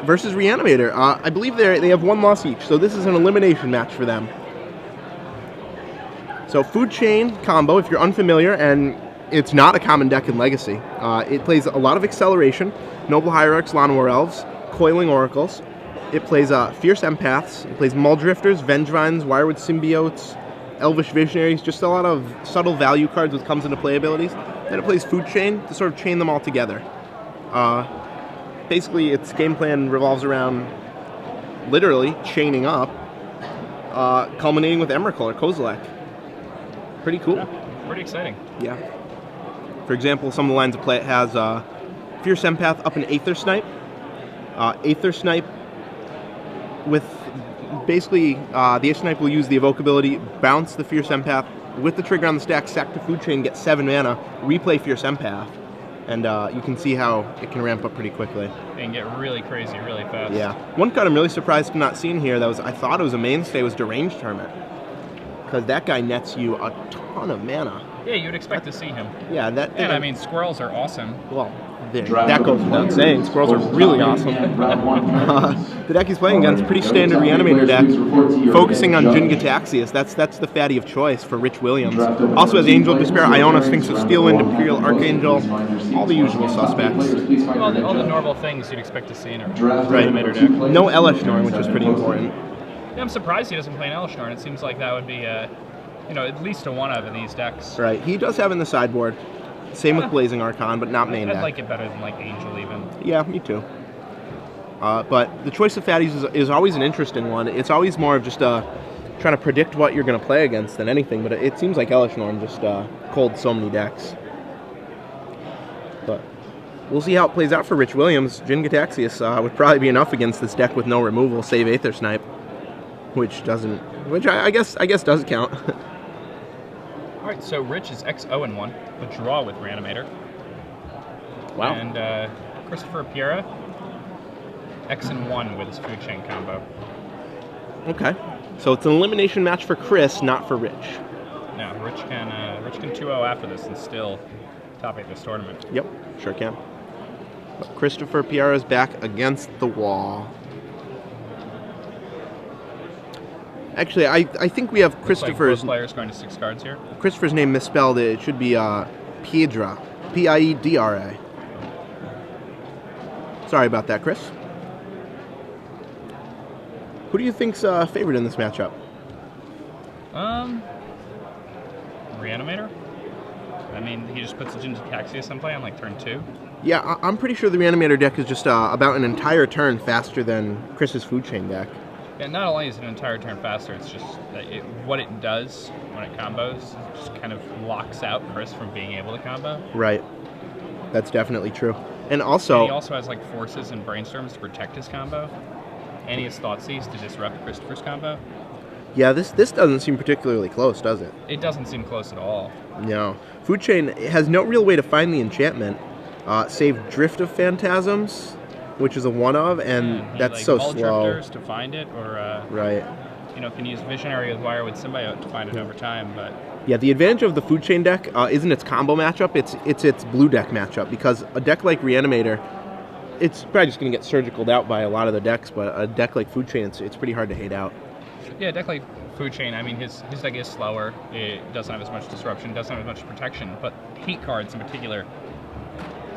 versus Reanimator. I believe they have one loss each, so this is an elimination match for them. So Food Chain combo, if you're unfamiliar, and it's not a common deck in Legacy. It plays a lot of Acceleration, Noble Hierarchs, Lawnmower Elves, Coiling Oracles. It plays Fierce Empaths. It plays Mulldrifters, Vengevines, Wirewood Symbiotes, Elvish Visionaries, just a lot of subtle value cards with comes into play abilities. Then it plays Food Chain to sort of chain them all together. Basically, its game plan revolves around literally chaining up, culminating with Emrakul or Kozilek. Pretty cool. Yeah, pretty exciting. Yeah. For example, some of the lines of play it has Fierce Empath up an Aether Snipe. Aether Snipe with basically the Aether Snipe will use the evoke ability, bounce the Fierce Empath with the trigger on the stack, sack to Food Chain, get 7 mana, replay Fierce Empath, and you can see how it can ramp up pretty quickly. And get really crazy really fast. Yeah. One card I'm really surprised to not seeing here that I thought it was a mainstay was Deranged Hermit, because that guy nets you a ton of mana. Yeah, you'd expect to see him. Yeah, And I mean, squirrels are awesome. Well, that goes without saying. Squirrels are really awesome. The deck he's playing against, pretty standard Reanimator deck, focusing on Jin-Gitaxias. That's the fatty of choice for Rich Williams. Also has Angel of Despair, Iona, Sphinx of Steelwind, Imperial Archangel, all the usual suspects. All the normal things you'd expect to see in a Reanimator deck. No Elishnorn, which is pretty important. Yeah, I'm surprised he doesn't play an Elishnorn. It seems like that would be, at least a one-of in these decks. Right. He does have in the sideboard. Same with Blazing Archon, but not main deck. I'd like it better than, Angel, even. Yeah, me too. But the choice of fatties is always an interesting one. It's always more of just trying to predict what you're going to play against than anything, but it seems like Elishnorn just cold so many decks. But we'll see how it plays out for Rich Williams. Jin-Gitaxias would probably be enough against this deck with no removal, save Aether Snipe, which I guess does count. All right, so Rich is X-0-1, a draw with Reanimator. Wow. And Christopher Pieara, X-1 with his Food Chain combo. Okay. So it's an elimination match for Chris, not for Rich. No, Rich can 2-0 after this and still top 8 this tournament. Yep, sure can. But Christopher Pieara is back against the wall. Actually, I think we have Christopher's... Both players going to 6 cards here. Christopher's name misspelled. It should be Pieara. Piedra. Sorry about that, Chris. Who do you think's favored in this matchup? Reanimator? I mean, he just puts a Jin-Gitaxias in play on turn 2. Yeah, I'm pretty sure the Reanimator deck is just about an entire turn faster than Chris's Food Chain deck. Yeah, not only is it an entire turn faster, it's just that what it does when it combos just kind of locks out Chris from being able to combo. Right. That's definitely true. And he also has Forces and Brainstorms to protect his combo. And he has Thoughtseize to disrupt Christopher's combo. Yeah, this doesn't seem particularly close, does it? It doesn't seem close at all. No. Food Chain has no real way to find the enchantment, save Drift of Phantasms, which is a one-of, and that's so slow. Drifters to find it, or right. Can use Visionary with Wirewood Symbiote to find it over time, but... Yeah, the advantage of the Food Chain deck isn't its combo matchup, it's its blue deck matchup, because a deck like Reanimator, it's probably just going to get surgicaled out by a lot of the decks, but a deck like Food Chain, it's pretty hard to hate out. Yeah, a deck like Food Chain, I mean, his deck is slower, it doesn't have as much disruption, doesn't have as much protection, but hate cards in particular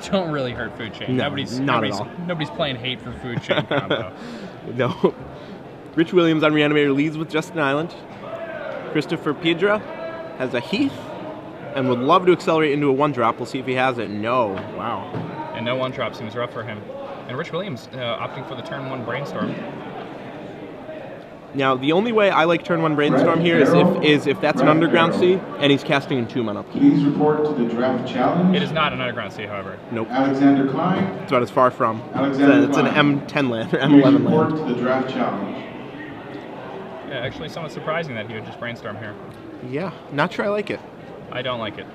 don't really hurt Food Chain. No, not at all. Nobody's playing hate for Food Chain combo. No. Rich Williams on Reanimator leads with Justin Island. Christopher Pieara has a Heath and would love to accelerate into a 1-drop. We'll see if he has it. No. Wow. And no 1-drop seems rough for him. And Rich Williams opting for the turn 1 Brainstorm. Now, the only way I like turn 1 Brainstorm here is if that's an Underground Sea and he's casting in 2 mana. Please report to the draft challenge. It is not an Underground Sea, however. Nope. Alexander Klein. That's what it's far from. Alexander It's an Klein. M10 land, or Please M11 report land. to the draft challenge. Yeah, actually somewhat surprising that he would just Brainstorm here. Yeah, not sure I like it. I don't like it.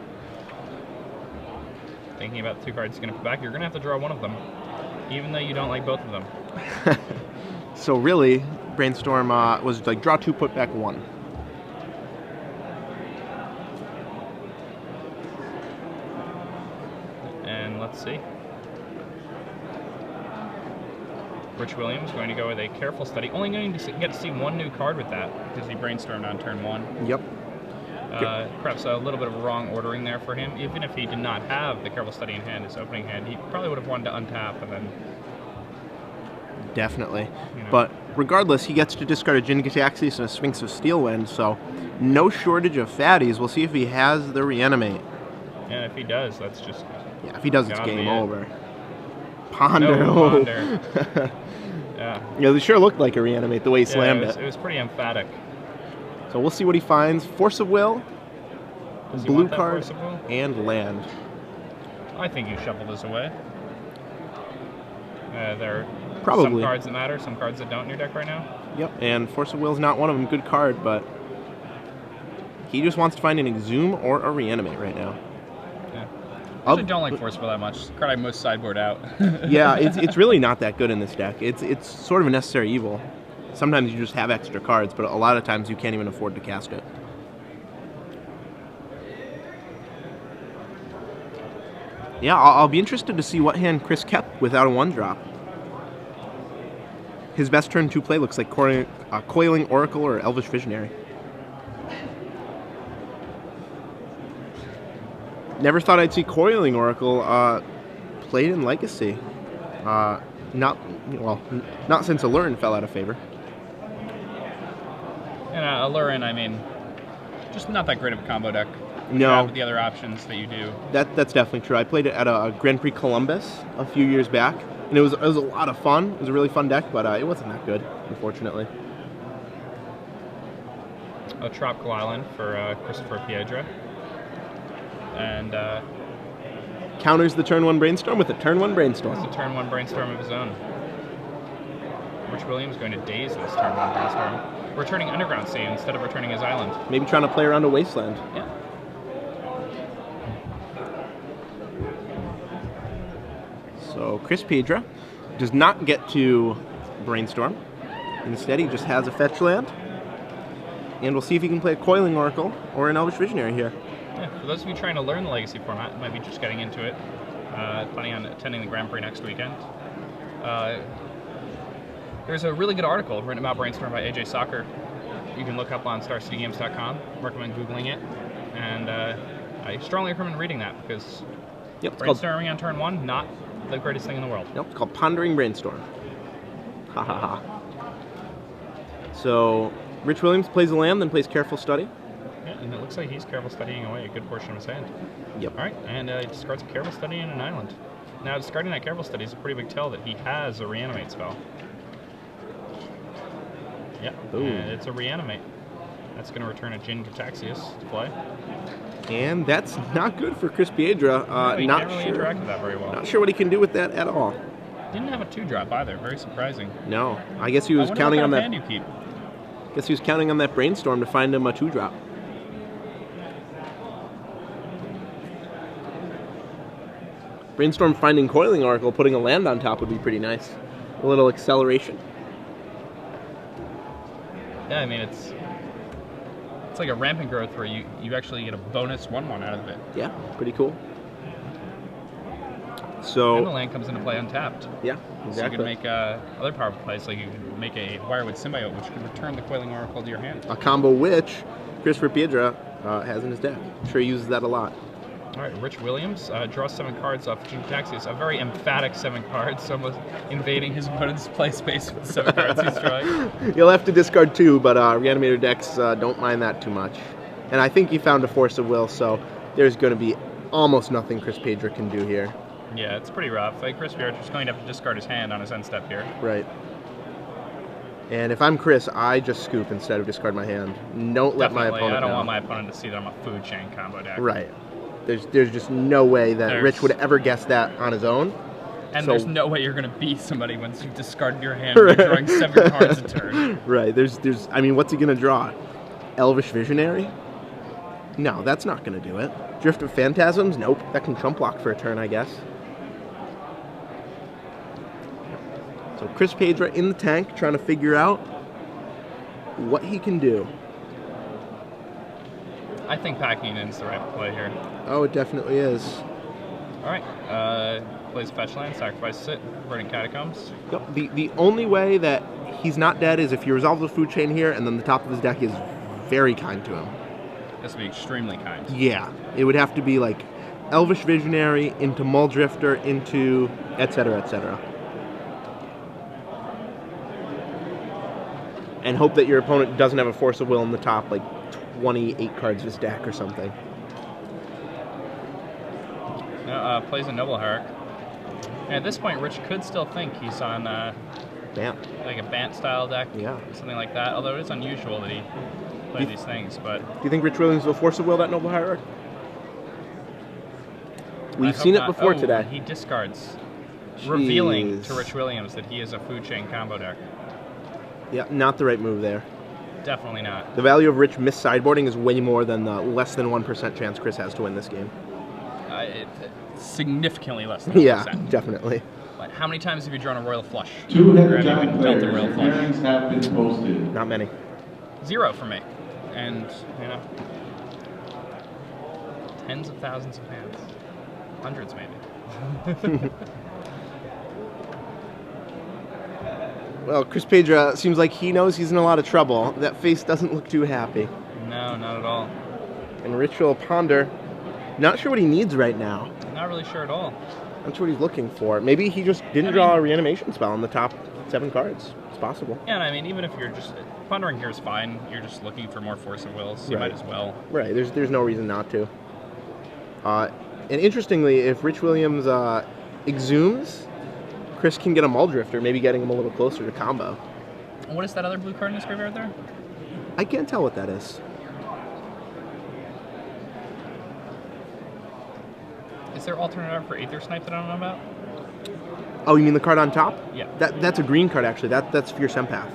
Thinking about the 2 cards he's going to put back, you're going to have to draw one of them, even though you don't like both of them. So really, Brainstorm was draw 2, put back 1. And let's see. Rich Williams going to go with a careful study. Only going to get to see one new card with that because he brainstormed on turn 1. Yep. Perhaps a little bit of wrong ordering there for him. Even if he did not have the careful study in hand, his opening hand, he probably would have wanted to untap and then. Definitely. You know. But regardless, he gets to discard a Jin Gitaxias and a Sphinx of Steelwind, so no shortage of fatties. We'll see if he has the Reanimate. And if he does, that's just. Yeah, if he does, it's gotta game be it. over. Ponder. No, Ponder. Yeah. Yeah, they sure looked like a Reanimate the way he slammed it was pretty emphatic. So we'll see what he finds. Force of Will, Does he blue want that card, Force of Will? and land. I think you shuffle this away. There are Probably. some cards that matter, some cards that don't in your deck right now. Yep, and Force of Will is not one of them. Good card, but he just wants to find an Exhume or a Reanimate right now. Yeah. I actually don't like Force of Will that much. It's the card I most sideboard out. Yeah, it's really not that good in this deck. It's sort of a necessary evil. Sometimes you just have extra cards, but a lot of times you can't even afford to cast it. Yeah, I'll be interested to see what hand Chris kept without a 1-drop. His best turn 2 play looks like Coiling Oracle or Elvish Visionary. Never thought I'd see Coiling Oracle played in Legacy. Not since Allurin fell out of favor. And Allurin, I mean, just not that great of a combo deck. No. You have the other options that you do. That's definitely true. I played it at a Grand Prix Columbus a few years back, and it was a lot of fun. It was a really fun deck, but it wasn't that good, unfortunately. A Tropical Island for Christopher Pieara. And Counters the turn 1 Brainstorm with a turn 1 Brainstorm. it's a turn 1 Brainstorm of his own. Rich Williams going to daze this turn 1 Brainstorm. Returning Underground Sea instead of returning his island. Maybe trying to play around a Wasteland. Yeah. So Chris Pieara does not get to Brainstorm. Instead, he just has a fetch land. And we'll see if he can play a Coiling Oracle or an Elvish Visionary here. Yeah, for those of you trying to learn the Legacy format, might be just getting into it, planning on attending the Grand Prix next weekend. There's a really good article written about Brainstorm by AJ Soccer. You can look up on StarCityGames.com. Recommend Googling it. And I strongly recommend reading that because brainstorming on turn 1, not the greatest thing in the world. Nope, it's called Pondering Brainstorm. Ha ha ha. So Rich Williams plays a land, then plays Careful Study. Yeah, and it looks like he's careful studying away a good portion of his hand. Yep. All right, and he discards a careful study and an island. Now, discarding that careful study is a pretty big tell that he has a reanimate spell. Yeah, and it's a reanimate. That's going to return a Jin Gitaxias to play. And that's not good for Chris Pieara. He Not can't really sure. interact with that very well. Not sure what he can do with that at all. Didn't have a 2-drop either. Very surprising. No, I guess he was I wonder counting what on kind that. of hand you keep. Guess he was counting on that Brainstorm to find him a 2-drop. Brainstorm finding Coiling Oracle, putting a land on top would be pretty nice. A little acceleration. Yeah, I mean, it's like a rampant growth where you actually get a bonus 1/1 out of it. Yeah, pretty cool. And the So, land comes into play untapped. yeah, So exactly. you can make other powerful plays, like you can make a Wirewood Symbiote, which could return the Coiling Oracle to your hand. A combo which Christopher Pieara has in his deck. I'm sure he uses that a lot. All right, Rich Williams draws 7 cards off Jin Gitaxias. A very emphatic 7 cards, almost invading his opponent's play space with 7 cards he's drawing. You'll have to discard 2, but Reanimator decks don't mind that too much. And I think he found a Force of Will, so there's going to be almost nothing Chris Pieara can do here. Yeah, it's pretty rough. Like, Chris Pieara is going to have to discard his hand on his end step here. Right. And if I'm Chris, I just scoop instead of discard my hand. Don't let my Definitely, opponent I don't know. want my opponent to see that I'm a food chain combo deck. Right. There's just no way that Rich would ever guess that on his own. And So- there's no way you're going to beat somebody once you've discarded your hand by drawing 7 cards a turn. Right. I mean, what's he going to draw? Elvish Visionary? No, that's not going to do it. Drift of Phantasms? Nope. That can chump block for a turn, I guess. So Chris Pieara in the tank trying to figure out what he can do. I think packing in is the right play here. Oh, it definitely is. All right. plays fetch land, sacrifices it, Burning Catacombs. Yep. The only way that he's not dead is if he resolves the food chain here, and then the top of his deck is very kind to him. Has to be extremely kind. Yeah, it would have to be like Elvish Visionary into Muldrifter into etc. etc. And hope that your opponent doesn't have a Force of Will in the top, like 28 cards of his deck or something. Plays a Noble Hierarch. And at this point, Rich could still think he's on Bant. like a Bant style deck, Yeah. something like that. Although it is unusual that he played these things. But Do you think Rich Williams will Force of Will that Noble Hierarch? I We've hope seen it not. before Oh, today. He discards, revealing Jeez. to Rich Williams that he is a food chain combo deck. Yeah, not the right move there. Definitely not. The value of Rich miss sideboarding is way more than the less than 1% chance Chris has to win this game. Significantly less than 1%. Yeah, definitely. But how many times have you drawn a Royal Flush? Two Or head have you giant been dealt a players. Royal Flush? Pairings have been posted. Not many. 0 for me. And, you know, tens of thousands of hands. Hundreds, maybe. Well, Chris Pedra seems like he knows he's in a lot of trouble. That face doesn't look too happy. No, not at all. And Rich will ponder. Not sure what he needs right now. Not really sure at all. Not sure what he's looking for. Maybe he just didn't draw a reanimation spell in the top 7 cards. It's possible. Yeah, and I mean, even if you're just pondering here is fine. You're just looking for more Force of Wills. You Right. might as well. Right, there's no reason not to. And interestingly, if Rich Williams exhumes, Chris can get a Muldrifter, maybe getting him a little closer to combo. What is that other blue card in his graveyard there? I can't tell what that is. Is there alternate art for Aether Snipe that I don't know about? Oh, you mean the card on top? Yeah. That's a green card, actually. That's Fierce Empath.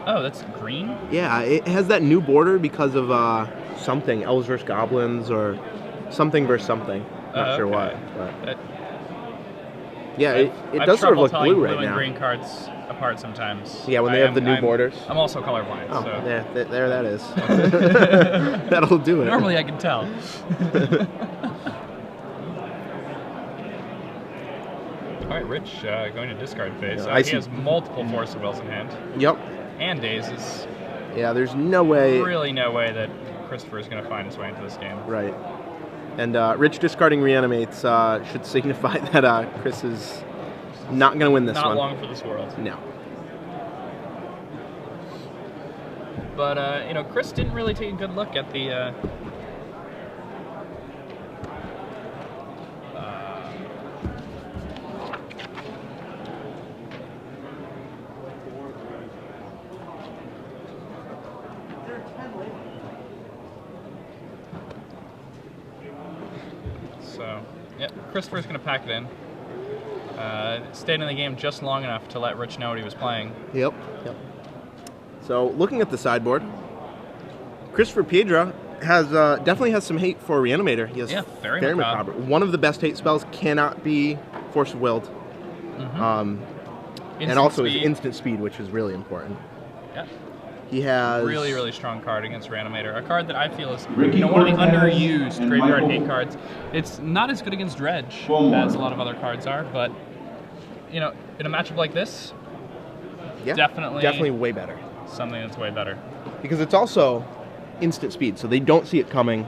Oh, that's green? Yeah, it has that new border because of something, Elves vs. Goblins or something versus something. Not sure what. But. Yeah, it I've does sort of trouble look telling blue right and now. green cards apart sometimes. Yeah, when they have the new borders. I'm also colorblind, Oh, so there that is. That'll do it. normally I can tell. All right, Rich, going to discard phase. Yeah, I He see. has multiple Force of Wills in hand Yep. and Dazes. Yeah, there's no way. Really, no way that Christopher is going to find his way into this game. Right. And Rich discarding reanimates should signify that Chris is not going to win this Not one. long for this world. No. But, you know, Chris didn't really take a good look at the... So, yeah, Christopher's going to pack it in. Stayed in the game just long enough to let Rich know what he was playing. Yep. So, looking at the sideboard, Christopher Piedra has definitely has some hate for Reanimator. He has Fairy Macabre. One of the best hate spells cannot be Force of Willed. And also his instant speed, which is really important. Yeah. He has Really, really strong card against Reanimator. A card that I feel is Ricky one of the Cortez underused and graveyard Michael- hate cards. It's not as good against Dredge One more. as a lot of other cards are, but you know, in a matchup like this, definitely way better. something that's way better. Because it's also instant speed, so they don't see it coming.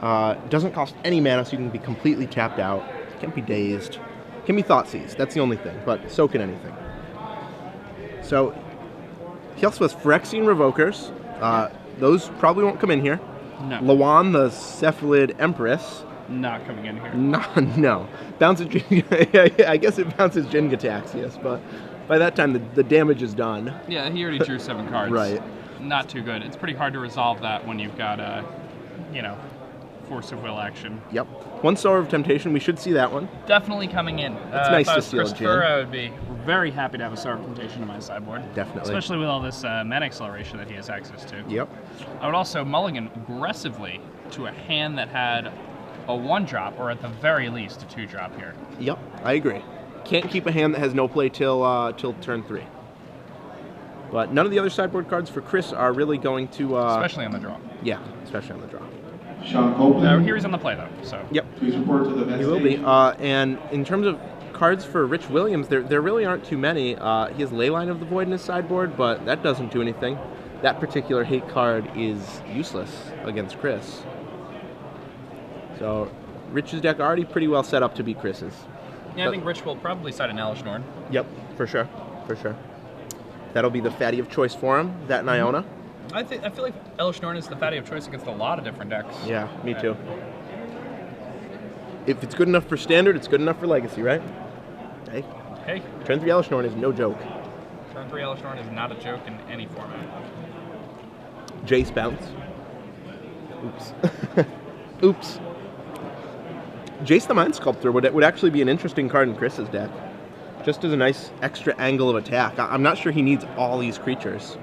Doesn't cost any mana, so you can be completely tapped out. Can't be dazed. Can be thought seized. That's the only thing, but so can anything. So he also has Phyrexian Revokers. Those probably won't come in here. No, Lawan, the Cephalid Empress. not coming in here. No. Bounces. I guess it bounces Jin-Gitaxias, but by that time the damage is done. Yeah, he already drew 7 cards. Right. Not too good. It's pretty hard to resolve that when you've got you know, Force of Will action. Yep. One Star of Temptation. We should see that one. Definitely coming in. It's nice if I to was seal Christopher, Jin. I would be very happy to have a Star of Temptation on my sideboard. Definitely. Especially with all this mana acceleration that he has access to. Yep. I would also mulligan aggressively to a hand that had a 1-drop, or at the very least a 2-drop here. Yep. I agree. Can't keep a hand that has no play till turn 3. But none of the other sideboard cards for Chris are really going to. Especially on the draw. Yeah, especially on the draw. Sean Copeland, Here he's on the play though, so. Yep. please report to the vet He will be. stage. And in terms of cards for Rich Williams, there really aren't too many. He has Leyline of the Void in his sideboard, but that doesn't do anything. That particular hate card is useless against Chris. So Rich's deck already pretty well set up to beat Chris's. Yeah, I think Rich will probably side an Elish Norn. Yep, for sure. That'll be the fatty of choice for him, that and Iona. I feel like Elish Norn is the fatty of choice against a lot of different decks. Yeah, me too. If it's good enough for Standard, it's good enough for Legacy, right? Hey. Turn 3 Elish Norn is no joke. Turn 3 Elish Norn is not a joke in any format. Jace bounce. Oops. Jace the Mind Sculptor would actually be an interesting card in Chris's deck. Just as a nice extra angle of attack. I'm not sure he needs all these creatures.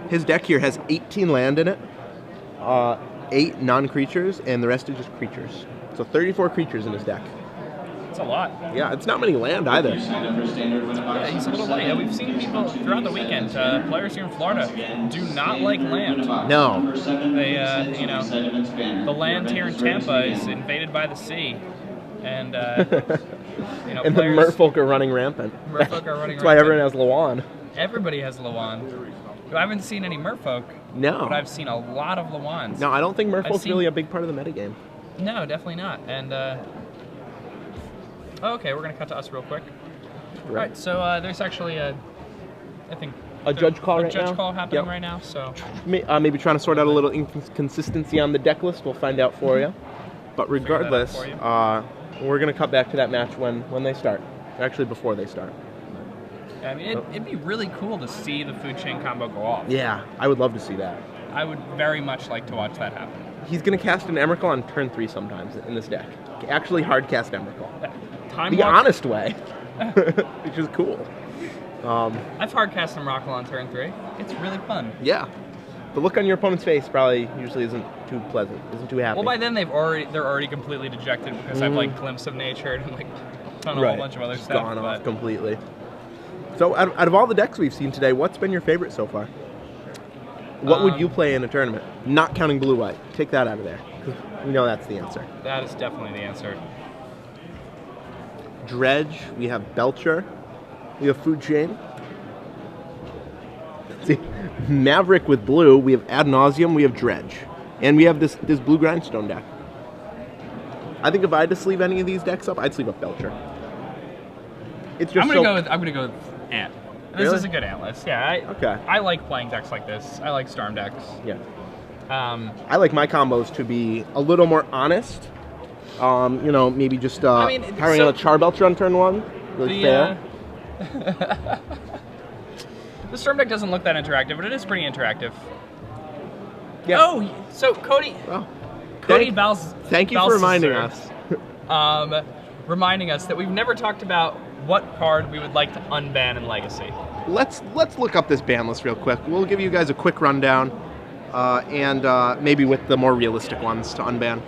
His deck here has 18 land in it, 8 non-creatures, and the rest is just creatures. So 34 creatures in his deck. It's a lot. Yeah, it's not many land either. Yeah, he's a little light. Yeah, we've seen people throughout the weekend, players here in Florida do not like land. No. They, the land here in Tampa is invaded by the sea. And, and the merfolk are running rampant. That's why everyone has Lawan. Everybody has Lawan. I haven't seen any merfolk. No. But I've seen a lot of Lawans. No, I don't think merfolk's really a big part of the metagame. No, definitely not. And, okay, we're going to cut to us real quick. Right. All right, so there's actually I think... A judge call right now? A judge call happening right now, so... Maybe trying to sort out a little inconsistency on the deck list. We'll find out for you. But regardless, we're going to cut back to that match when they start. Actually, before they start. I mean, it'd be really cool to see the food chain combo go off. Yeah, I would love to see that. I would very much like to watch that happen. He's going to cast an Emrakul on turn 3 sometimes in this deck. Actually hard cast Emrakul. The honest way, which is cool. I've hard cast Emrakul on turn 3. It's really fun. Yeah. The look on your opponent's face probably usually isn't too pleasant, isn't too happy. Well, by then they're already completely dejected because I've like Glimpse of Nature and like done a whole bunch of other stuff. Gone off completely. So out of all the decks we've seen today, what's been your favorite so far? What would you play in a tournament? Not counting blue-white. Take that out of there. We know that's the answer. That is definitely the answer. Dredge. We have Belcher. We have Food Chain. See, Maverick with blue. We have Ad Nauseam. We have Dredge. And we have this blue Grindstone deck. I think if I had to sleeve any of these decks up, I'd sleeve up Belcher. It's just I'm gonna go with Ant. This is a good ant list. Yeah. Okay. I like playing decks like this. I like Storm decks. Yeah. I like my combos to be a little more honest. Maybe just powering on a Charbelcher on turn 1. Really fair. The Storm deck doesn't look that interactive, but it is pretty interactive. Yeah. Oh, so Cody. Well, Thank you for reminding us. Reminding us that we've never talked about what card we would like to unban in Legacy. Let's look up this ban list real quick. We'll give you guys a quick rundown, and maybe with the more realistic ones to unban.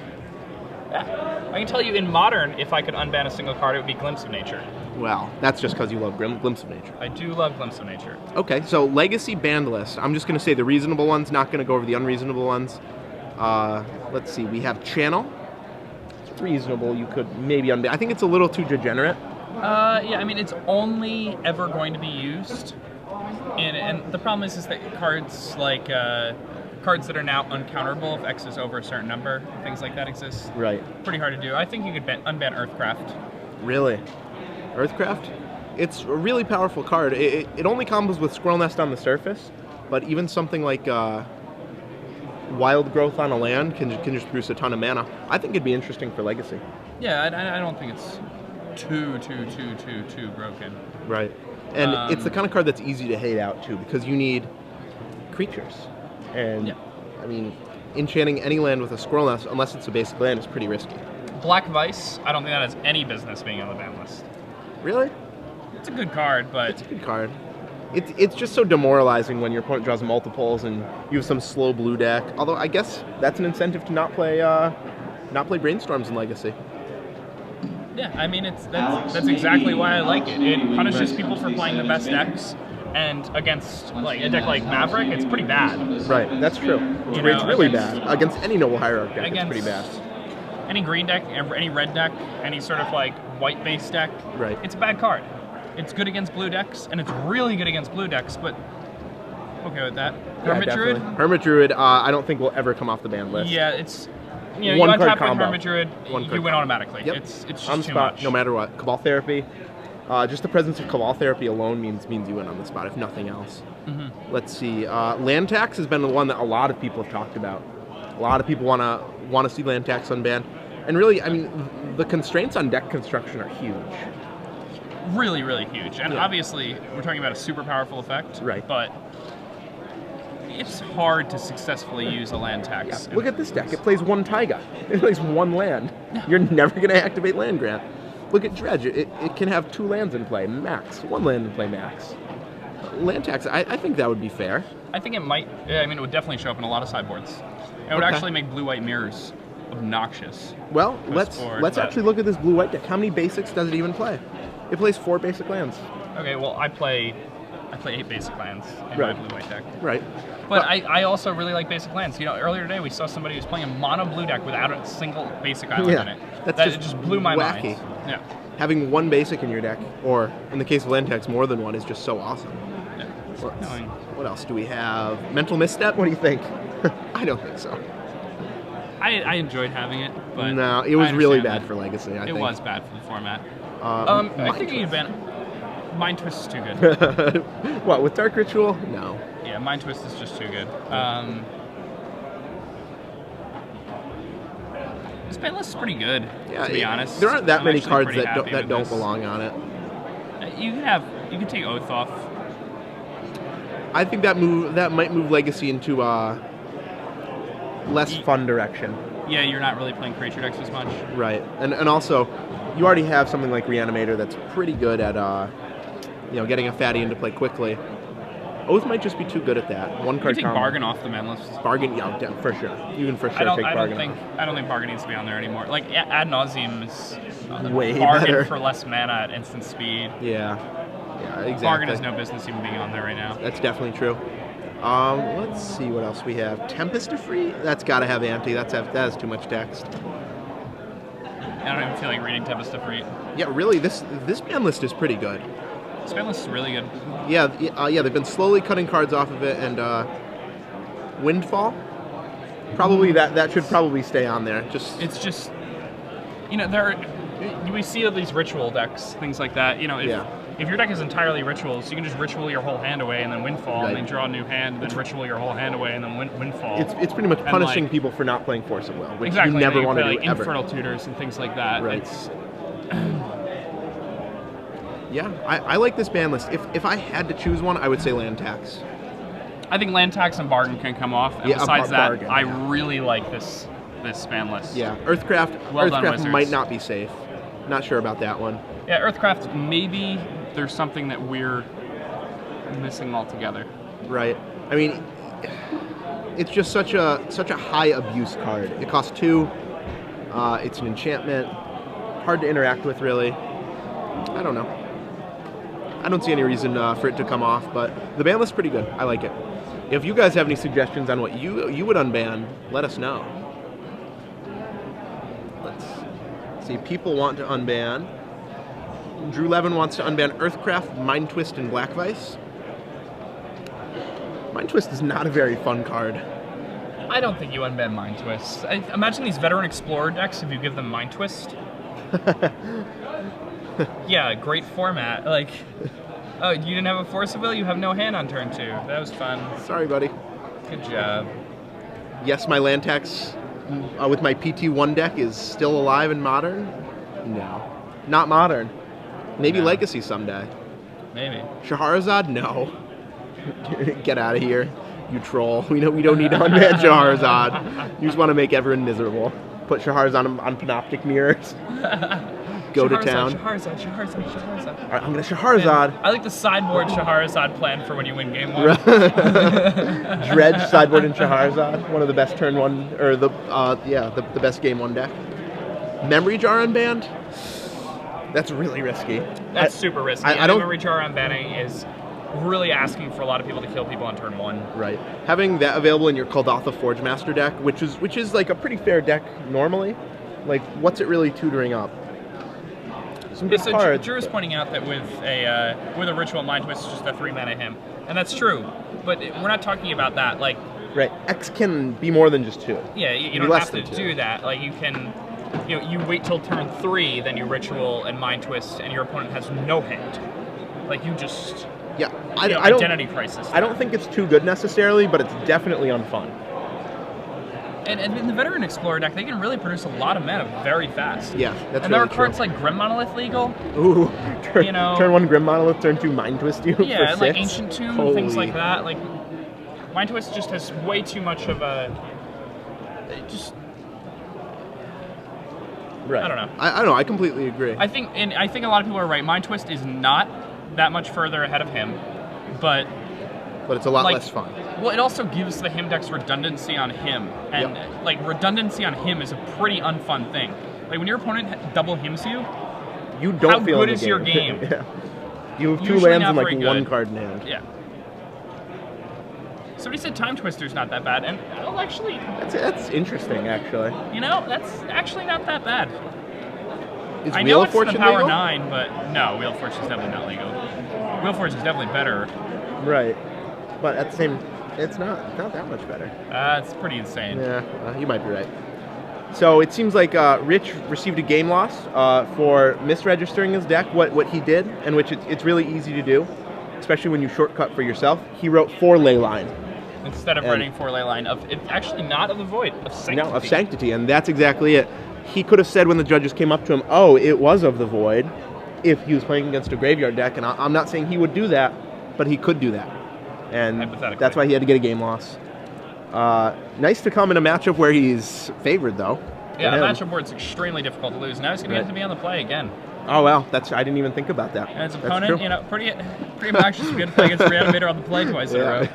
Yeah. I can tell you in Modern, if I could unban a single card, it would be Glimpse of Nature. Well, that's just because you love Glimpse of Nature. I do love Glimpse of Nature. Okay, so Legacy banned list. I'm just going to say the reasonable ones, not going to go over the unreasonable ones. Let's see, we have Channel. It's reasonable, you could maybe unban. I think it's a little too degenerate. Yeah, I mean, it's only ever going to be used. And the problem is that cards like cards that are now uncounterable if X is over a certain number, things like that exist. Right. Pretty hard to do. I think you could unban Earthcraft. Really? Earthcraft? It's a really powerful card. It only combos with Squirrel Nest on the surface, but even something like Wild Growth on a land can just produce a ton of mana. I think it'd be interesting for Legacy. Yeah, I don't think it's too broken. Right. And it's the kind of card that's easy to hate out, too, because you need creatures. And, yeah. I mean, enchanting any land with a Squirrel Nest, unless it's a basic land, is pretty risky. Black Vice, I don't think that has any business being on the ban list. Really? It's a good card, but... It's a good card. It's just so demoralizing when your opponent draws multiples and you have some slow blue deck. Although, I guess that's an incentive to not play Brainstorms in Legacy. Yeah, I mean, that's exactly why I like it. It punishes people for playing the best decks, and against like a deck like Maverick, it's pretty bad. Right, that's true. It's really bad. Against any Noble Hierarch deck, it's pretty bad. any green deck, any red deck, any sort of like white base deck, Right. it's a bad card. It's good against blue decks, and it's really good against blue decks, but okay with that. Hermit Druid? Hermit Druid, I don't think will ever come off the ban list. Yeah, it's... You know, One you card untap with combo. Hermit Druid, One you card win combo. automatically. Yep. It's on just the too spot, much. no matter what. Cabal Therapy, just the presence of Cabal Therapy alone means you win on the spot, if nothing else. Let's see. Land tax has been the one that a lot of people have talked about. A lot of people want to see land tax unbanned, and really, I mean, the constraints on deck construction are huge. Really, really huge. And Yeah. obviously, we're talking about a super powerful effect. Right. But it's hard to successfully use a land tax. Look at this deck. It plays one Taiga. It plays one land. You're never going to activate Land Grant. Look at Dredge. It can have 2 lands in play, max. 1 land in play, max. Land tax, I think that would be fair. I think it might. I mean, it would definitely show up in a lot of sideboards. It would Okay. actually make blue-white mirrors obnoxious. Well, Let's let's forward actually look at this blue-white deck. How many basics does it even play? It plays 4 basic lands. Okay, well, I play 8 basic lands in Right. my blue-white deck. Right. But I also really like basic lands. You know, earlier today we saw somebody who's playing a mono blue deck without a single basic island Yeah, in it. that's That just just blew my wacky. mind. Yeah. Having 1 basic in your deck, or in the case of land tax, more than 1, is just so awesome. Yeah. Let's- What else do we have? Mental Misstep? What do you think? I don't think so. I enjoyed having it, but No, it was I really understand bad that for Legacy, I it think. was bad for the format. Mind I think you Twist. ban Mind Twist is too good. What, with Dark Ritual? No. Yeah, Mind Twist is just too good. This ban list is pretty good, Yeah, to be honest. there aren't that I'm many actually cards pretty that happy with don't this. belong on it. You can take Oath off. I think that might move Legacy into less fun direction. Yeah, you're not really playing creature decks as much. Right, and also, you already have something like Reanimator that's pretty good at getting a fatty into play quickly. Oath might just be too good at that. One You card can take combo. Bargain off the man list. Bargain, yeah, for sure. You can for sure I don't take Bargain. I don't think Bargain needs to be on there anymore. Like Ad Nauseam is Way Bargain better. for less mana at instant speed. Yeah, exactly. Bargain has no business even being on there right now. That's definitely true. Let's see what else we have. Tempest to free? That's got to have anti. That has too much text. I don't even feel like reading Tempest to Free. Yeah, really, this ban list is pretty good. This ban list is really good. Yeah, they've been slowly cutting cards off of it, and Windfall. Probably that should probably stay on there. It's just, you know, we see these ritual decks, things like that. You know, if your deck is entirely rituals, you can just ritual your whole hand away and then Windfall, Right. and then draw a new hand, and then ritual your whole hand away and then Windfall. It's pretty much And, punishing like- people for not playing Force of Will, which exactly. you never and want to play, do like, ever. Infernal Tutors and things like that. Right. It's, Yeah, I like this ban list. If I had to choose one, I would say Land Tax. I think Land Tax and Bargain can come off. And Yeah, besides that, Bargain, I yeah. really like this ban list. Yeah, Earthcraft. Well done, Earthcraft Wizards. might not be safe. Not sure about that one. Yeah, Earthcraft, maybe there's something that we're missing altogether. Right. I mean, it's just such a high abuse card. It costs 2. It's an enchantment. Hard to interact with, really. I don't know. I don't see any reason for it to come off, but the ban list's pretty good. I like it. If you guys have any suggestions on what you would unban, let us know. Let's see. People want to unban. Drew Levin wants to unban Earthcraft, Mind Twist, and Black Vice. Mind Twist is not a very fun card. I don't think you unban Mind Twist. Imagine these Veteran Explorer decks if you give them Mind Twist. Yeah, great format. Like, oh, you didn't have a Force of Will? You have no hand on turn 2. That was fun. Sorry, buddy. Good job. Yes, my land tax with my PT1 deck is still alive in Modern? No. Not Modern. Maybe No. Legacy someday. Maybe. Shahrazad? No. Get out of here, you troll. We don't need to unban Shahrazad. You just want to make everyone miserable. Put Shahrazad on Panoptic Mirrors. Go to town. Shahrazad. All right, I'm going to Shahrazad. I like the sideboard Shahrazad plan for when you win game 1. Dredge, sideboard, and Shahrazad. One of the best turn 1, or the best game 1 deck. Memory Jar unbanned? That's really risky. That's super risky. I don't. Memory Jar unbanning is really asking for a lot of people to kill people on turn 1. Right. Having that available in your Kuldotha Forge Master deck, which is like a pretty fair deck normally, Like, what's it really tutoring up? Some good So cards. Drew's pointing out that with a Ritual Mind Twist, it's just a 3-mana him, and that's true. But we're not talking about that. Like, right, X can be more than just 2. Yeah, you don't have to do that. Like, you can, you wait till turn 3, then you Ritual and Mind Twist, and your opponent has no hand. Like, you just I don't identity crisis. I don't think it's too good necessarily, but it's definitely unfun. And in the Veteran Explorer deck, they can really produce a lot of mana very fast. Yeah, that's and really there are cards like Grim Monolith legal. Ooh, turn 1 Grim Monolith, turn 2 Mind Twist you. Yeah, for and 6. like Ancient Tomb, things like that. Like, Mind Twist just has way too much of a. Right. I don't know. I don't know. I completely agree. I think a lot of people are right. Mind Twist is not that much further ahead of him, but it's a lot less fun. Well, it also gives the him decks redundancy on him, and like redundancy on him is a pretty unfun thing. Like when your opponent double hims you, you don't how feel good in the is game. your game? Yeah. You have 2 Usually lands not and like very 1 good. card in hand. Yeah. Somebody said Time Twister's not that bad, and actually, that's interesting. Actually, that's actually not that bad. Is I Wheel know of it's in the Fortune Power legal? 9, but no, Wheel of Fortune's definitely not legal. Wheel of Fortune's definitely better. Right, but at the same, it's not that much better. It's pretty insane. Yeah, you might be right. So it seems like Rich received a game loss for misregistering his deck, what he did, and which it's really easy to do, especially when you shortcut for yourself. He wrote 4 Leyline. Instead of writing 4 Leyline of, it's actually not of the Void, of Sanctity. No, of Sanctity, and that's exactly it. He could have said when the judges came up to him, oh, it was of the Void, if he was playing against a graveyard deck, and I'm not saying he would do that, but he could do that. And that's why he had to get a game loss. Nice to come in a matchup where he's favored, though. Yeah, the matchup where it's extremely difficult to lose. Now he's going to get to be on the play again. Oh, well, I didn't even think about that. And his opponent, pretty obnoxious to be able to play against Reanimator on the play twice in a row.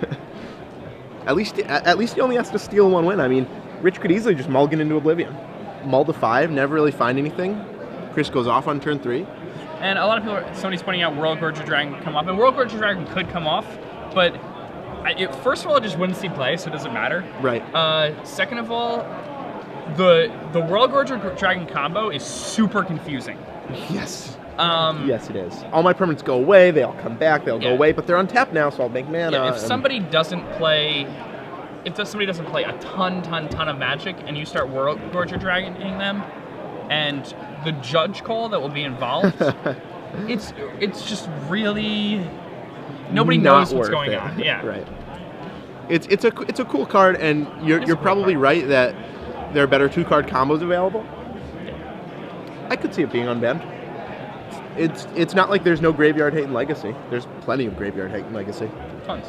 At least he only has to steal 1 win. I mean, Rich could easily just mulligan into Oblivion. Mull to 5, never really find anything. Chris goes off on turn 3. And a lot of people, somebody's pointing out World Gorger Dragon could come off. And World Gorger Dragon could come off, but first of all, it just wouldn't see play, so it doesn't matter. Right. Second of all, the World Gorger Dragon combo is super confusing. Yes. Yes, it is. All my permanents go away, they all come back, they'll go away, but they're untapped now, so I'll make mana. Yeah, if somebody doesn't play a ton of Magic, and you start World Gorger Dragoning them, and the judge call that will be involved, it's just really nobody knows what's going on. Yeah, right. It's a cool card, and you're probably right that there are better 2-card combos available. I could see it being unbanned. It's not like there's no Graveyard Hate in Legacy. There's plenty of Graveyard Hate in Legacy. Tons.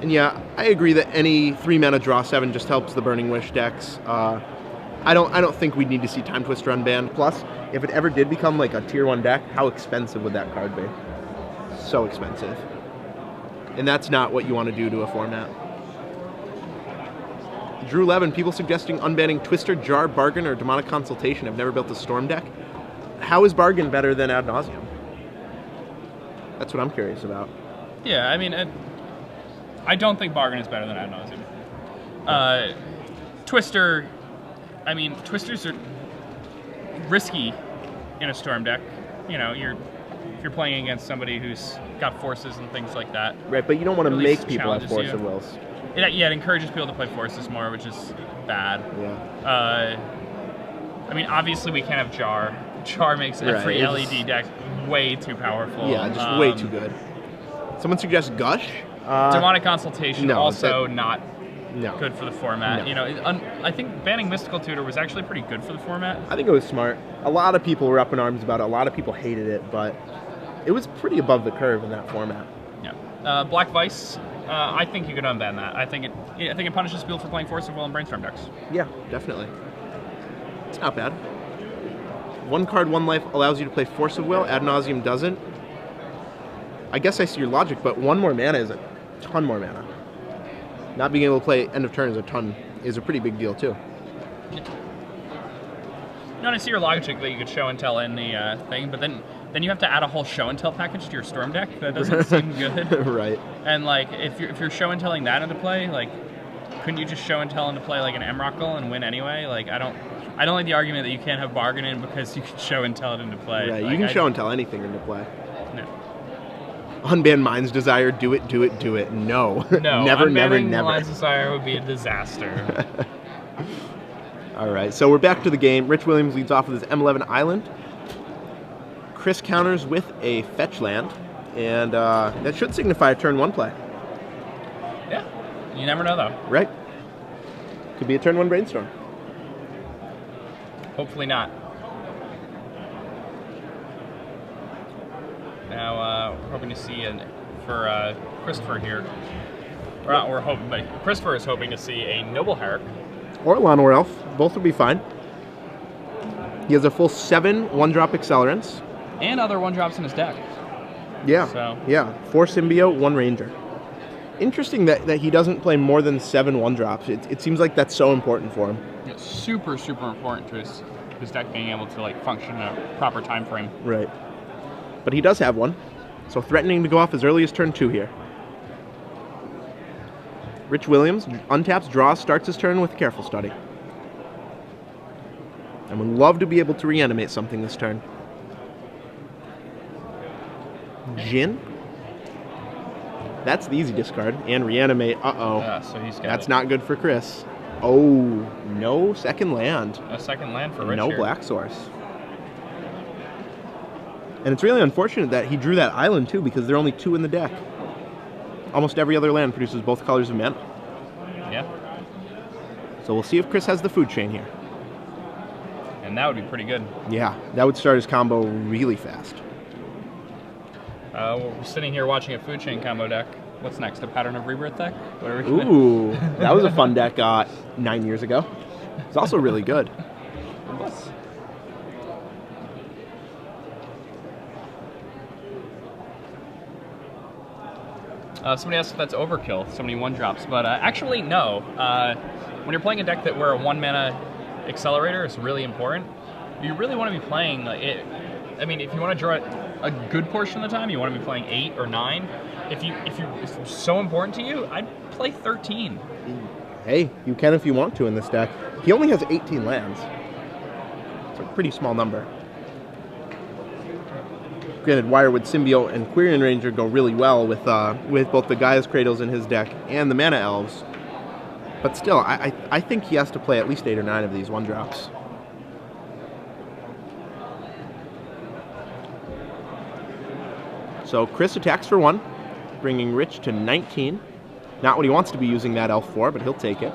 And yeah, I agree that any 3-mana draw 7 just helps the Burning Wish decks. I don't think we'd need to see Time Twister unbanned. Plus, if it ever did become like a tier 1 deck, how expensive would that card be? So expensive. And that's not what you want to do to a format. Drew Levin, people suggesting unbanning Twister, Jar, Bargain, or Demonic Consultation. I've never built a Storm deck. How is Bargain better than Ad Nauseam? That's what I'm curious about. Yeah, I mean, I don't think Bargain is better than Ad Nauseam. Twister, I mean, Twisters are risky in a Storm deck. You know, if you're playing against somebody who's got forces and things like that. Right, but you don't want to really make people have Force of Wills. It encourages people to play forces more, which is bad. Yeah. I mean, obviously we can't have Jar. Jar makes every LED deck way too powerful. Yeah, just way too good. Someone suggests Gush. Demonic Consultation also not good for the format. No. You know, I think banning Mystical Tutor was actually pretty good for the format. I think it was smart. A lot of people were up in arms about it. A lot of people hated it, but it was pretty above the curve in that format. Yeah. Black Vice. I think you could unban that. I think it punishes people for playing Force of Will and Brainstorm decks. Yeah, definitely. It's not bad. 1 card, 1 life allows you to play Force of Will. Ad Nauseam doesn't. I guess I see your logic, but 1 more mana is a ton more mana. Not being able to play end of turn is a pretty big deal too. Yeah. No, I see your logic that you could show and tell in the thing, but then you have to add a whole show and tell package to your Storm deck. That doesn't seem good. Right. And like if you're show and telling that into play, like couldn't you just show and tell into play like an Emrakul and win anyway? Like I don't like the argument that you can't have bargain in because you can show and tell it into play. Right, like, you can show and tell anything into play. No. Unban Mind's Desire, do it, do it, do it. No. No, never, never, unbanning never. Mind's Desire would be a disaster. All right, so we're back to the game. Rich Williams leads off with his M11 Island. Chris counters with a fetch land, and that should signify a turn 1 play. Yeah, you never know though. Right. Could be a turn 1 brainstorm. Hopefully not. Now we're hoping to see for Christopher here. We're hoping, but Christopher is hoping to see a Noble Hierarch. Or Llanowar Elf. Both would be fine. He has a full 7 1-drop accelerants. And other 1-drops in his deck. Yeah. So. Yeah. 4 Symbiote, 1 Ranger. Interesting that he doesn't play more than 7 1-drops. It seems like that's so important for him. It's super, super important to his deck being able to like function in a proper time frame. Right. But he does have one. So threatening to go off as early as turn 2 here. Rich Williams untaps, draws, starts his turn with Careful Study. And would love to be able to reanimate something this turn. Jin. That's the easy discard. And reanimate. Uh-oh. So he's got That's not good for Chris. Oh, no second land. A second land for Rich No here. black source. And it's really unfortunate that he drew that island too, because there are only 2 in the deck. Almost every other land produces both colors of mana. Yeah. So we'll see if Chris has the food chain here. And that would be pretty good. Yeah, that would start his combo really fast. We're sitting here watching a food chain combo deck. What's next? A Pattern of Rebirth deck? What are we Ooh, that was a fun deck 9 years ago. It's also really good. It was. Somebody asked if that's overkill, so many 1-drops, but actually no. When you're playing a deck where a 1-mana accelerator is really important, you really want to be playing it. I mean, if you want to draw it a good portion of the time, you want to be playing 8 or 9. If it's so important to you, I'd play 13. Hey, you can if you want to in this deck. He only has 18 lands. It's a pretty small number. Granted, Wirewood Symbiote and Quirion Ranger go really well with both the Gaia's Cradles in his deck and the Mana Elves. But still, I think he has to play at least 8 or 9 of these 1-drops. So Chris attacks for 1, bringing Rich to 19. Not what he wants to be using that elf for, but he'll take it.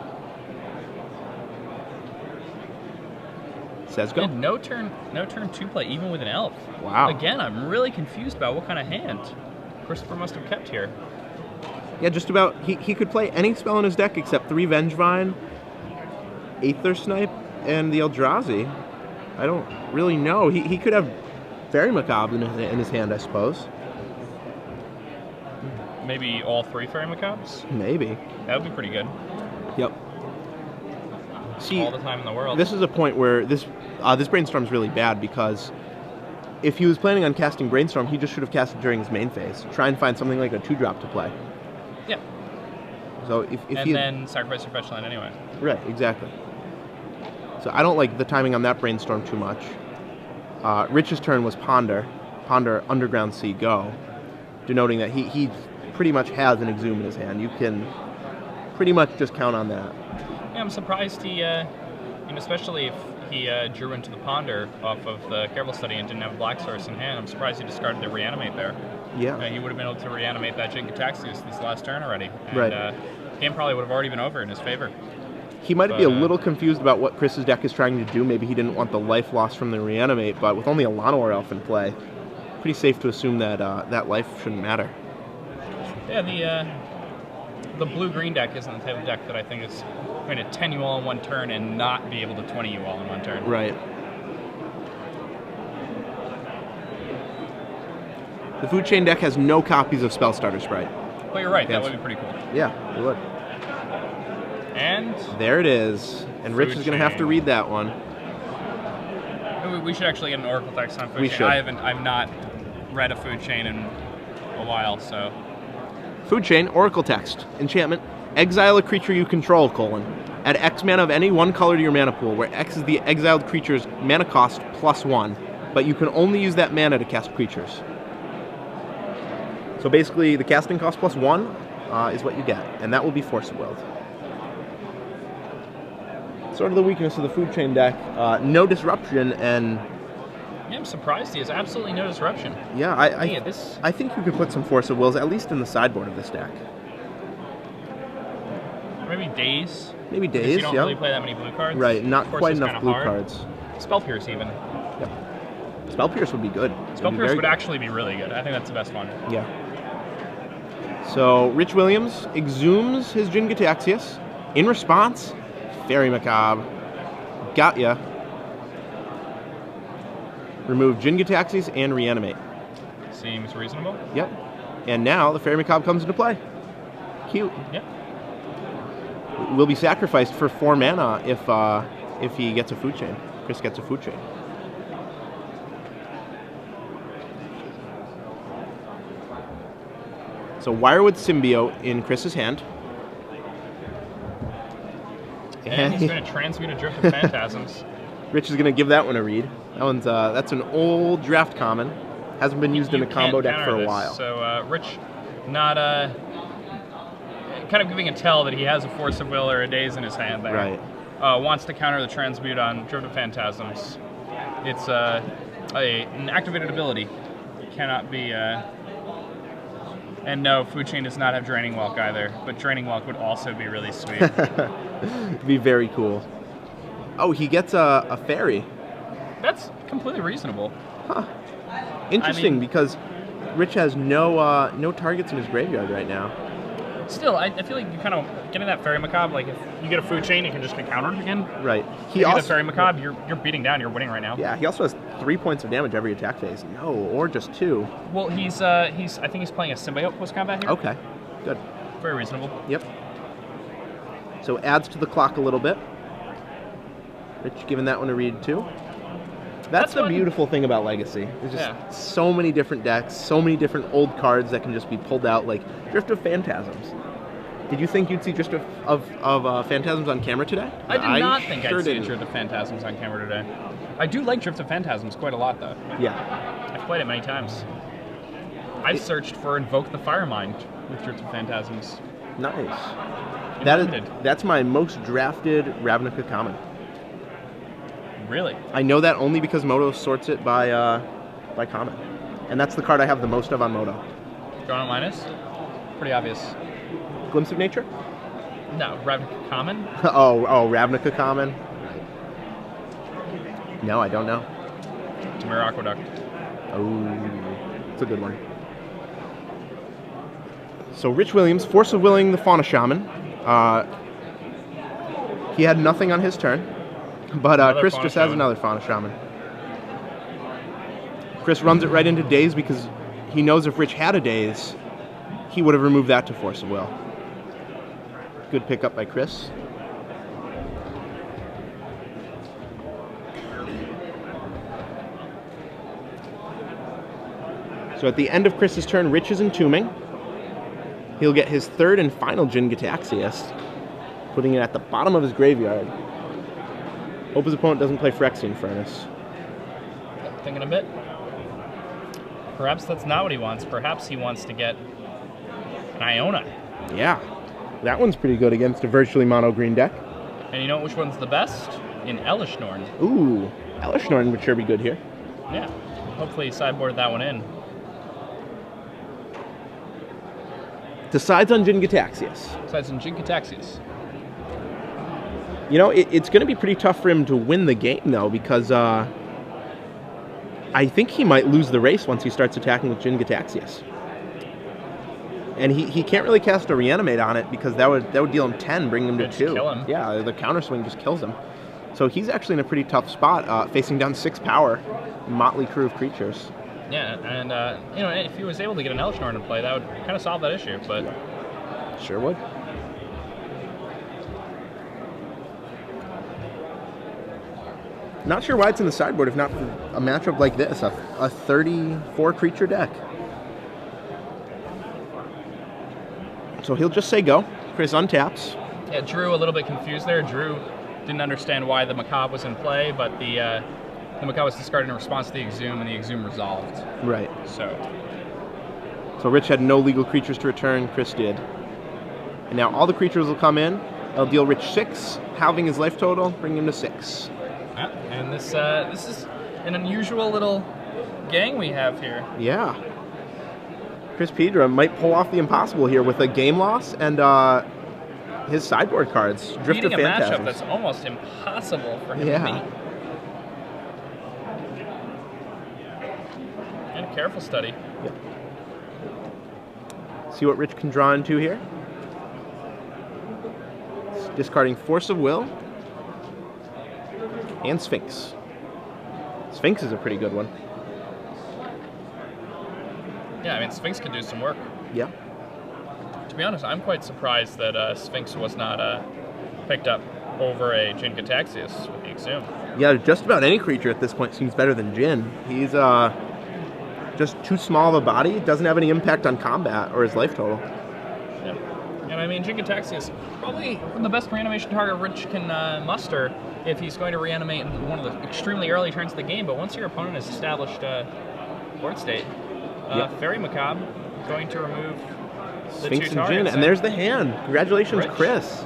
Says go. And no turn 2 play, even with an elf. Wow. Again, I'm really confused about what kind of hand Christopher must have kept here. Yeah, just about. He could play any spell in his deck except 3 Vengevine, Aether Snipe, and the Eldrazi. I don't really know. He could have Fairy Macabre in his hand, I suppose. Maybe all 3 Fairy Macabres? Maybe. That would be pretty good. Yep. See, all the time in the world. This is a point where this brainstorm's really bad, because if he was planning on casting Brainstorm, he just should have cast it during his main phase. Try and find something like a 2-drop to play. Yeah. So if then sacrifice your fetch land anyway. Right, exactly. So I don't like the timing on that Brainstorm too much. Rich's turn was Ponder Underground Sea, go, denoting that he pretty much has an Exhume in his hand. You can pretty much just count on that. Yeah, I'm surprised he, especially if he drew into the Ponder off of the Careful Study and didn't have a black source in hand, I'm surprised he discarded the Reanimate there. Yeah. He would have been able to reanimate that Jin Gitaxias this last turn already. And, right. Game probably would have already been over in his favor. He might be a little confused about what Chris's deck is trying to do. Maybe he didn't want the life loss from the Reanimate, but with only a Llanowar Elf in play, pretty safe to assume that that life shouldn't matter. Yeah, the blue-green deck isn't the type of deck that I think is going to 10 you all in one turn and not be able to 20 you all in one turn. Right. The Food Chain deck has no copies of Spellstarter Sprite. Well, you're right. That would be pretty cool. Yeah, it would. And there it is. And Rich is going to have to read that one. We should actually get an Oracle text on Food Chain. Should. I've not read a Food Chain in a while, so. Food Chain, Oracle text. Enchantment. Exile a creature you control, Add X mana of any one color to your mana pool, where X is the exiled creature's mana cost +1, but you can only use that mana to cast creatures. So basically, the casting cost +1 is what you get, and that will be Force of Will. Sort of the weakness of the food chain deck, no disruption, and yeah, I'm surprised he has absolutely no disruption. yeah, I think you could put some Force of Wills at least in the sideboard of this deck. Maybe Daze. Maybe Daze, you don't really play that many blue cards. Right, not quite enough blue hard. cards. Spell Pierce even. Yep. Spell Pierce would be good. Spell Pierce would actually be really good. I think that's the best one. Yeah. So Rich Williams exhumes his Jin Gitaxias. In response, Fairy Macabre. Got ya. Remove Jin Gitaxias and reanimate. Seems reasonable. Yep. And now the Fairy Macabre comes into play. Cute. Yep. Will be sacrificed for 4 mana if he gets a food chain. Chris gets a food chain. So Wirewood Symbiote in Chris's hand. And he's going to transmute a Drift of Phantasms. Rich is going to give that one a read. That one's that's an old draft common. Hasn't been used in a combo deck for a while. So Rich, not kind of giving a tell that he has a Force of Will or a Daze in his hand there. Right. Wants to counter the transmute on Drift of Phantasms. It's an activated ability. It cannot be. And no, Food Chain does not have Draining Welk either, but Draining Welk would also be really sweet. Be very cool. Oh, he gets a fairy. That's completely reasonable. Huh. Interesting, because Rich has no targets in his graveyard right now. Still, I feel like you're kind of getting that Fairy Macabre. Like, if you get a Food Chain, you can just get countered again. Right. If you get a Fairy Macabre, you're beating down. You're winning right now. Yeah, he also has 3 points of damage every attack phase. No, or just 2. Well, I think he's playing a Symbiote post combat here. Okay, good. Very reasonable. Yep. So adds to the clock a little bit. Rich giving that one a read too. That's the beautiful thing about Legacy. There's just so many different decks, so many different old cards that can just be pulled out, like Drift of Phantasms. Did you think you'd see Drift of Phantasms on camera today? I did not think I'd see Drift of Phantasms on camera today. I do like Drift of Phantasms quite a lot, though. Yeah. I've played it many times. I've searched for Invoke the Firemind with Drift of Phantasms. Nice. Unlimited. That's my most drafted Ravnica common. Really? I know that only because Moto sorts it by common. And that's the card I have the most of on Moto. Going on minus? Pretty obvious. Glimpse of Nature? No, Ravnica Common? oh, Ravnica Common? No, I don't know. Tamir Aqueduct. Oh, it's a good one. So Rich Williams, Force of Willing the Fauna Shaman. He had nothing on his turn, but Chris just has another Fauna Shaman. Chris runs it right into Daze because he knows if Rich had a Daze, he would have removed that to Force of Will. Good pickup by Chris. So at the end of Chris's turn, Rich is entombing. He'll get his third and final Jin Gitaxias, putting it at the bottom of his graveyard. Hope his opponent doesn't play Phyrexian Furnace. Thinking a bit. Perhaps that's not what he wants. Perhaps he wants to get an Iona. Yeah, that one's pretty good against a virtually mono green deck. And you know which one's the best? In Elishnorn. Ooh, Elishnorn would sure be good here. Yeah, hopefully he sideboarded that one in. Decides on Jin Gitaxias. Decides on Jin Gitaxias. You know, it's going to be pretty tough for him to win the game, though, because I think he might lose the race once he starts attacking with Jin Gitaxias. And he can't really cast a Reanimate on it because that would deal him 10, bring him to 2. Kill him. Yeah, the counter swing just kills him. So he's actually in a pretty tough spot, facing down 6 power, motley crew of creatures. Yeah, and you know, if he was able to get an Elishnorn to play, that would kind of solve that issue. But sure would. Not sure why it's in the sideboard if not for a matchup like this, a 34 creature deck. So he'll just say go. Chris untaps. Yeah, Drew a little bit confused there. Drew didn't understand why the Macabre was in play, but the Macabre was discarded in response to the Exhume, and the Exhume resolved. Right. So Rich had no legal creatures to return. Chris did. And now all the creatures will come in. They'll deal Rich 6, halving his life total, bring him to 6. Yeah, and this is an unusual little gang we have here. Yeah. Chris Pedra might pull off the impossible here with a game loss and his sideboard cards. Drift of Beating a matchup Phantasms. that's almost impossible for him to beat. And a careful study. Yep. See what Rich can draw into here. Discarding Force of Will and Sphinx. Sphinx is a pretty good one. Yeah, I mean, Sphinx can do some work. Yeah. To be honest, I'm quite surprised that Sphinx was not picked up over a Jin Gataxias with the Exhume. Yeah, just about any creature at this point seems better than Jin. He's just too small of a body, doesn't have any impact on combat or his life total. Yeah. And I mean, Jin Gataxias, probably the best reanimation target Rich can muster if he's going to reanimate in one of the extremely early turns of the game, but once your opponent has established board state, Fairy Macabre going to remove the Sphinx two and Jin, targets. and there's the hand. Congratulations, Rich. Chris.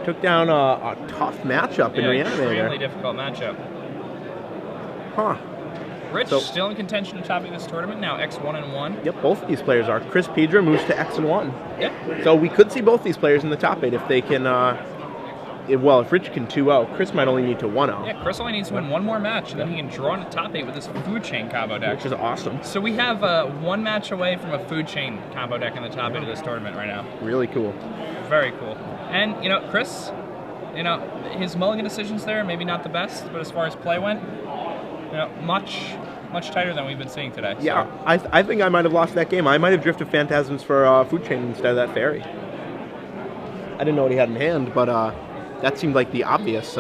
Took down a tough matchup in Extremely Reanimator. difficult matchup. Huh. Rich So- still in contention to topping this tournament, now X1 and 1. Yep, both of these players are. Chris Pedra moves to X and 1. Yeah. So we could see both these players in the top 8 if they can, if Rich can 2-0. Chris might only need to 1-0. Yeah, Chris only needs to win one more match, and then he can draw into top 8 with this food chain combo deck. Which is awesome. So we have one match away from a food chain combo deck in the top 8 of this tournament right now. Really cool. Very cool. And, Chris, his mulligan decisions there, maybe not the best, but as far as play went, much tighter than we've been seeing today. Yeah, So, I think I might have lost that game. I might have drifted Phantasms for Food Chain instead of that Fairy. I didn't know what he had in hand, but that seemed like the obvious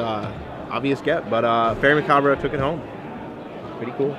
get. But Fairy Macabre took it home. Pretty cool.